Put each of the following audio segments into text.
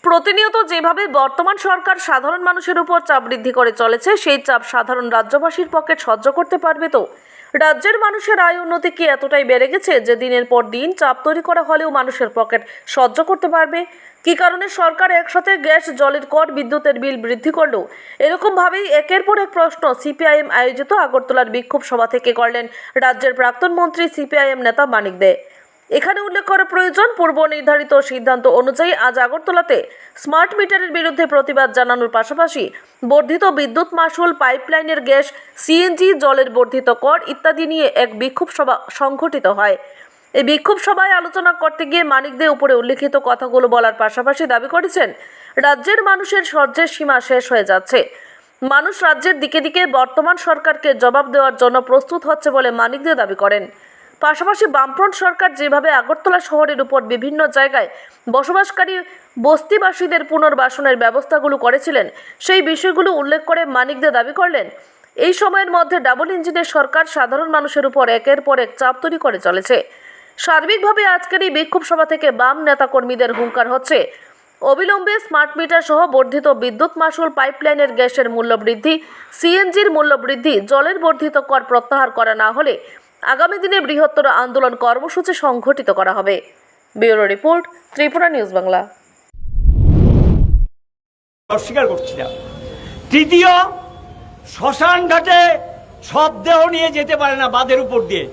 প্রতিনিয়ত যেভাবে বর্তমান সরকার সাধারণ মানুষের উপর চাপ বৃদ্ধি করে চলেছে, সেই চাপ সাধারণ রাজ্যবাসীর পক্ষে সহ্য করতে পারবে তো? রাজ্যের মানুষের আয় উন্নতি কি এতটাই বেড়ে গেছে যে দিনের পর দিন চাপ তৈরি করা হলেও মানুষের পকেট সহ্য করতে পারবে? কি কারণে সরকার একসাথে গ্যাস, জলের কর, বিদ্যুতের বিল বৃদ্ধি করলো? এরকমভাবেই একের পর এক প্রশ্ন সিপিআইএম আয়োজিত আগরতলার বিক্ষোভ সভা থেকে করলেন রাজ্যের প্রাক্তন মন্ত্রী সিপিআইএম নেতা মানিক দে। এখানে উল্লেখ করা প্রয়োজন, পূর্ব নির্ধারিত সিদ্ধান্ত অনুযায়ী আজ আগরতলাতে স্মার্ট মিটারের বিরুদ্ধে প্রতিবাদ জানানোর পাশাপাশি বর্ধিত বিদ্যুৎ মাশুল, পাইপলাইনের গ্যাস, সিএনজি, জলের বর্ধিত কর ইত্যাদি নিয়ে এক বিক্ষোভ সভা সংঘটিত হয়। এই বিক্ষোভ সভায় আলোচনা করতে গিয়ে মানিক দে উপরে উল্লেখিত কথাগুলো বলার পাশাপাশি দাবি করেছেন, রাজ্যের মানুষের সহ্যের সীমা শেষ হয়ে যাচ্ছে। মানুষ রাজ্যের দিকে দিকে বর্তমান সরকারকে জবাব দেওয়ার জন্য প্রস্তুত হচ্ছে বলে মানিক দে দাবি করেন। পাশাপাশি বামফ্রন্ট সরকার যেভাবে আগরতলা শহরের উপর বিভিন্ন জায়গায় বসবাসকারী বস্তিবাসীদের পুনর্বাসনের ব্যবস্থাগুলো করেছিলেন, সেই বিষয়গুলো উল্লেখ করে মানিক দে দাবি করলেন, এই সময়ের মধ্যে ডাবল ইঞ্জিনের সরকার সাধারণ মানুষের উপর একের পর এক চাপ তৈরি করে চলেছে। সার্বিকভাবে আজকের এই বিক্ষোভ সভা থেকে বাম নেতাকর্মীদের হুঙ্কার হচ্ছে, অবিলম্বে স্মার্ট মিটার সহ বর্ধিত বিদ্যুৎ মাশুল, পাইপলাইনের গ্যাসের মূল্য বৃদ্ধি, সিএনজির মূল্য বৃদ্ধি, জলের বর্ধিত কর প্রত্যাহার করা না হলে আগামী দিনে বৃহত্তর আন্দোলন কর্মসূচি সংঘটিত করা হবে। Bureau report, Tripura news Bangla. অস্বীকার করছি না। তৃতীয়, শ্মশান ঘাটে সব দেহ নিয়ে যেতে পারে না, বাঁধের উপর দিয়ে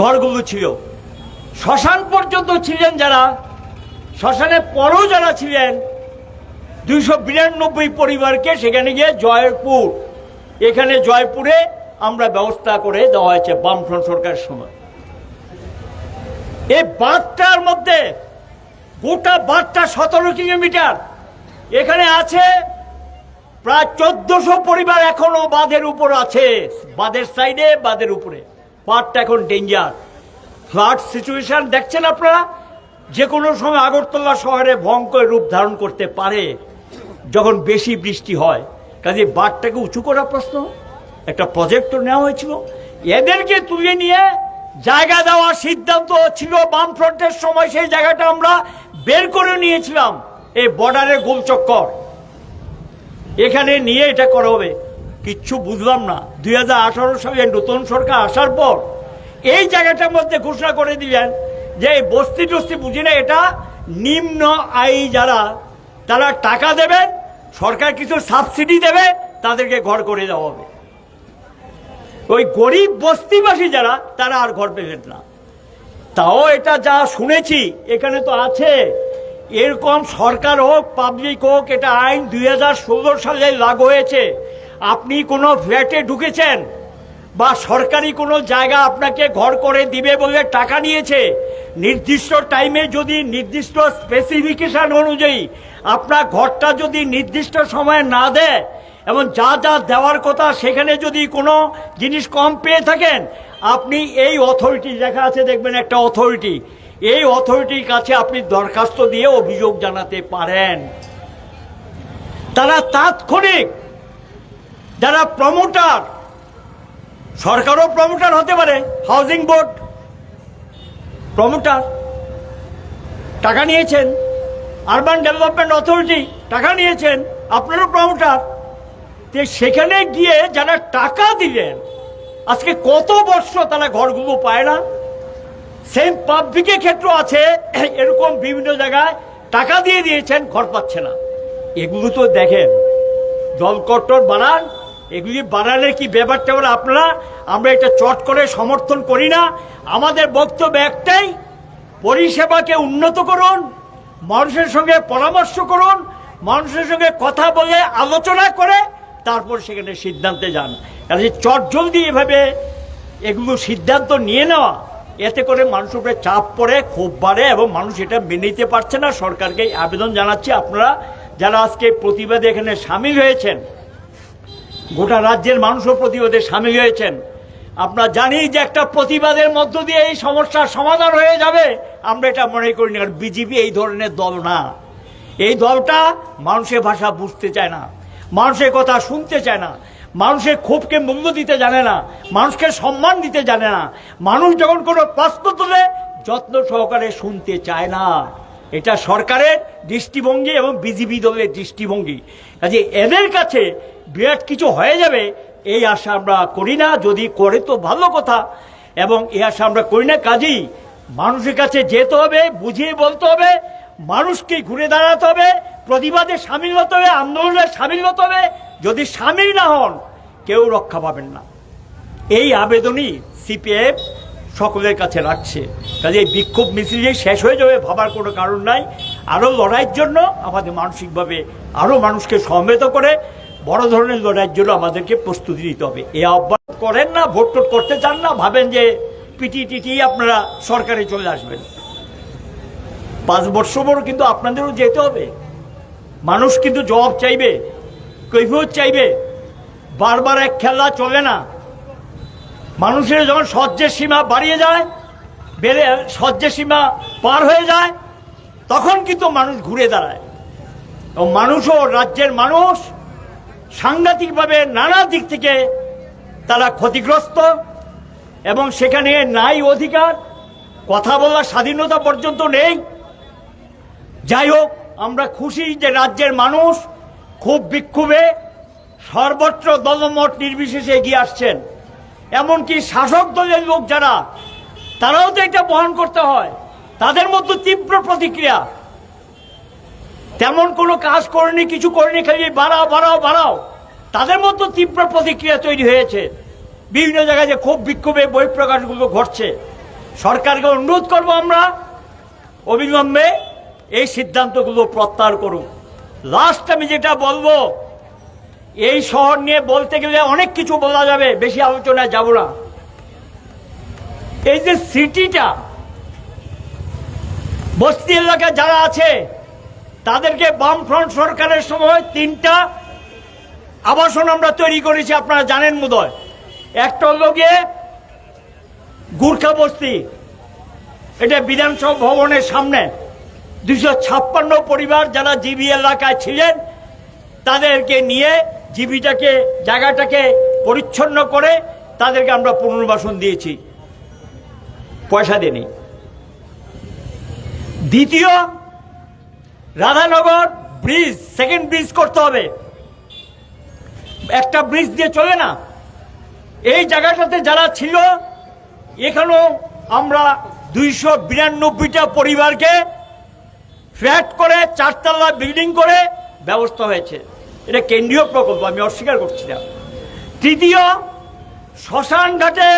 ঘরগুলো ছিল। শ্মশান পর্যন্ত ছিলেন যারা, শ্মশানের পরও যারা ছিলেন 292 পরিবারকে সেখানে গিয়ে জয়পুর, এখানে জয়পুরে আমরা ব্যবস্থা করে দেওয়া হয়েছে বামফ্রন্ট সরকারের সময়। এই বাঁধটার মধ্যে গোটা বাঁধটা 17 কিলোমিটার, এখানে আছে প্রায় 1400 পরিবার এখনো বাঁধের উপর আছে, বাঁধের সাইডে, বাঁধের উপরে। বাঁধটা এখন ডেঞ্জার, ফ্লাড সিচুয়েশন দেখছেন আপনারা, যে কোনো সময় আগরতলা শহরে ভয়ঙ্কর রূপ ধারণ করতে পারে যখন বেশি বৃষ্টি হয়। কাজে বাঁধটাকে উঁচু করার প্রশ্ন, একটা প্রজেক্ট নেওয়া হয়েছিল, এদেরকে তুলে নিয়ে জায়গা দেওয়ার সিদ্ধান্ত ছিল বামফ্রন্টের সময়। সেই জায়গাটা আমরা বের করে নিয়েছিলাম, এই বর্ডারের গোলচক্কর, এখানে নিয়ে এটা করা হবে। কিচ্ছু বুঝলাম না, 2018 সালে নতুন সরকার আসার পর এই জায়গাটার মধ্যে ঘোষণা করে দিলেন যে এই বস্তি টস্তি বুঝি না, এটা নিম্ন আয় যারা, তারা টাকা দেবেন, সরকার কিছু সাবসিডি দেবে, তাদেরকে ঘর করে দেওয়া হবে। ওই গরিব বস্তিবাসী যারা, তারা আর ঘর পেলেন না। তাও এটা যা শুনেছি এখানে তো আছে, এরকম সরকার হোক, পাবলিক হোক, এটা আইন 2016 সালে লাগু হয়েছে। আপনি কোনো ফ্ল্যাটে ঢুকেছেন বা সরকারি কোনো জায়গা আপনাকে ঘর করে দিবে বলে টাকা নিয়েছে, নির্দিষ্ট টাইমে যদি নির্দিষ্ট স্পেসিফিকেশন অনুযায়ী আপনার ঘরটা যদি নির্দিষ্ট সময়ে না দেয় এবং যা যা দেওয়ার কথা সেখানে যদি কোনো জিনিস কম পেয়ে থাকেন, আপনি এই অথরিটি লেখা আছে দেখবেন, একটা অথরিটি, এই অথরিটির কাছে আপনি দরখাস্ত দিয়ে অভিযোগ জানাতে পারেন। তারা তাৎক্ষণিক, যারা প্রমোটার, সরকারও প্রমোটার হতে পারে, হাউজিং বোর্ড প্রমোটার, টাকা নিয়েছেন, আরবান ডেভেলপমেন্ট অথরিটি টাকা নিয়েছেন, আপনারও প্রমোটার, সেখানে গিয়ে যারা টাকা দিলেন আজকে কত বর্ষ তারা ঘরগুলো পায় না। সেম পাবলিকের ক্ষেত্র আছে, এরকম বিভিন্ন জায়গায় টাকা দিয়ে দিয়েছেন, ঘর পাচ্ছে না। এগুলো তো দেখেন, জলকট্টর বানান, এগুলি বানানের কি ব্যাপারটা আপনারা, আমরা এটা চট করে সমর্থন করি না। আমাদের বক্তব্য একটাই, পরিষেবাকে উন্নত করুন, মানুষের সঙ্গে পরামর্শ করুন, মানুষের সঙ্গে কথা বলে আলোচনা করে তারপর সেখানে সিদ্ধান্তে যান। কাজে চট জলদি এভাবে এগুলো সিদ্ধান্ত নিয়ে নেওয়া, এতে করে মানুষের উপরে চাপ পড়ে, ক্ষোভ বাড়ে এবং মানুষ এটা মেনে নিতে পারছে না। সরকারকে আবেদন জানাচ্ছি, আপনারা যারা আজকে প্রতিবাদে এখানে সামিল হয়েছেন, গোটা রাজ্যের মানুষও প্রতিবাদে সামিল হয়েছেন, আমরা জানি যে একটা প্রতিবাদের মধ্য দিয়ে এই সমস্যার সমাধান হয়ে যাবে, আমরা এটা মনে করি না। কারণ বিজেপি এই ধরনের দল না, এই দলটা মানুষের ভাষা বুঝতে চায় না, মানুষের কথা শুনতে চায় না, মানুষের ক্ষোভকে মূল্য দিতে জানে না, মানুষকে সম্মান দিতে জানে না, মানুষ যখন কোনো প্রশ্ন তোলে যত্ন সহকারে শুনতে চায় না। এটা সরকারের দৃষ্টিভঙ্গি এবং বিজেপি দলের দৃষ্টিভঙ্গি। কাজে এদের কাছে বিরাট কিছু হয়ে যাবে এই আশা আমরা করি না। যদি করে তো ভালো কথা, এবং এই আশা আমরা করি না। কাজেই মানুষের কাছে যেতে হবে, বুঝিয়ে বলতে হবে, মানুষকে ঘুরে দাঁড়াতে হবে, প্রতিবাদে সামিল হতে হবে, আন্দোলনে সামিল হতে হবে। যদি সামিল না হন কেউ রক্ষা পাবেন না। এই আবেদনই সিপিএম সকলের কাছে রাখছে। কাজে এই বিক্ষোভ মিছিল যে শেষ হয়ে যাবে ভাবার কোনো কারণ নাই। আরও লড়াইয়ের জন্য আমাদের মানসিকভাবে আরও মানুষকে সমবেত করে বড় ধরনের লড়াইয়ের জন্য আমাদেরকে প্রস্তুতি নিতে হবে। এই আহ্বান করেন না, ভোট টোট করতে চান না, ভাবেন যে পিটি আপনারা সরকারে চলে আসবেন। 5 বছর পর কিন্তু আপনাদেরও যেতে হবে। মানুষ কিন্তু জবাব চাইবে, কৈফিয়ত চাইবে। বারবার এক খেলা চলে না। মানুষের যখন সহ্যের সীমা বাড়িয়ে যায়, সহ্যের সীমা পার হয়ে যায়, তখন কিন্তু মানুষ ঘুরে দাঁড়ায়। এবং মানুষও, রাজ্যের মানুষ সাংঘাতিকভাবে নানা দিক থেকে তারা ক্ষতিগ্রস্ত, এবং সেখানে নাই অধিকার, কথা বলার স্বাধীনতা পর্যন্ত নেই। যাই হোক, আমরা খুশি যে রাজ্যের মানুষ খুব বিক্ষোভে সর্বত্র দলমত নির্বিশেষে এগিয়ে আসছেন। এমনকি শাসক দলের লোক যারা, তারাও তো এটা বহন করতে হয়, তাদের মধ্যে তীব্র প্রতিক্রিয়া। তেমন কোনো কাজ করেনি, কিছু করেনি, খালি বাড়াও বাড়াও বাড়াও, তাদের মধ্যে তীব্র প্রতিক্রিয়া তৈরি হয়েছে। বিভিন্ন জায়গায় যে খুব বিক্ষোভে বহিঃপ্রকাশগুলো ঘটছে। সরকারকে অনুরোধ করব আমরা অবিলম্বে এই সিদ্ধান্তগুলো প্রত্যাহার করুন। লাস্ট আমি যেটা বলবো, এই শহর নিয়ে বলতে গেলে অনেক কিছু বলা যাবে, বেশি আলোচনায় যাব না। এই যে সিটিটা, বস্তি এলাকায় যারা আছে তাদেরকে বামফ্রন্ট সরকারের সময় 3টা আবাসন আমরা তৈরি করেছি, আপনারা জানেন বোধহয়। একটা হলো গিয়ে গুর্খা বস্তি, এটা বিধানসভা ভবনের সামনে 256 পরিবার যারা জিবি এলাকায় ছিলেন তাদেরকে নিয়ে জায়গাটাকে পরিচ্ছন্ন করে তাদেরকে আমরা পুনর্বাসন দিয়েছি, পয়সা দেনি। দ্বিতীয়, রাধানগর ব্রিজ, সেকেন্ড ব্রিজ করতে হবে। একটা ব্রিজ দিয়ে চলে না। এই জায়গাটাতে যারা ছিল, এখানেও আমরা 292টা পরিবারকে ফ্ল্যাট করে 4তলা বিল্ডিং করে ব্যবস্থা হয়েছে। এটা কেন্দ্রীয় প্রকল্প, আমি অস্বীকার করছি না। তৃতীয়, শ্মশান ঘাটে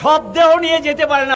সব দেহ নিয়ে যেতে পারে না।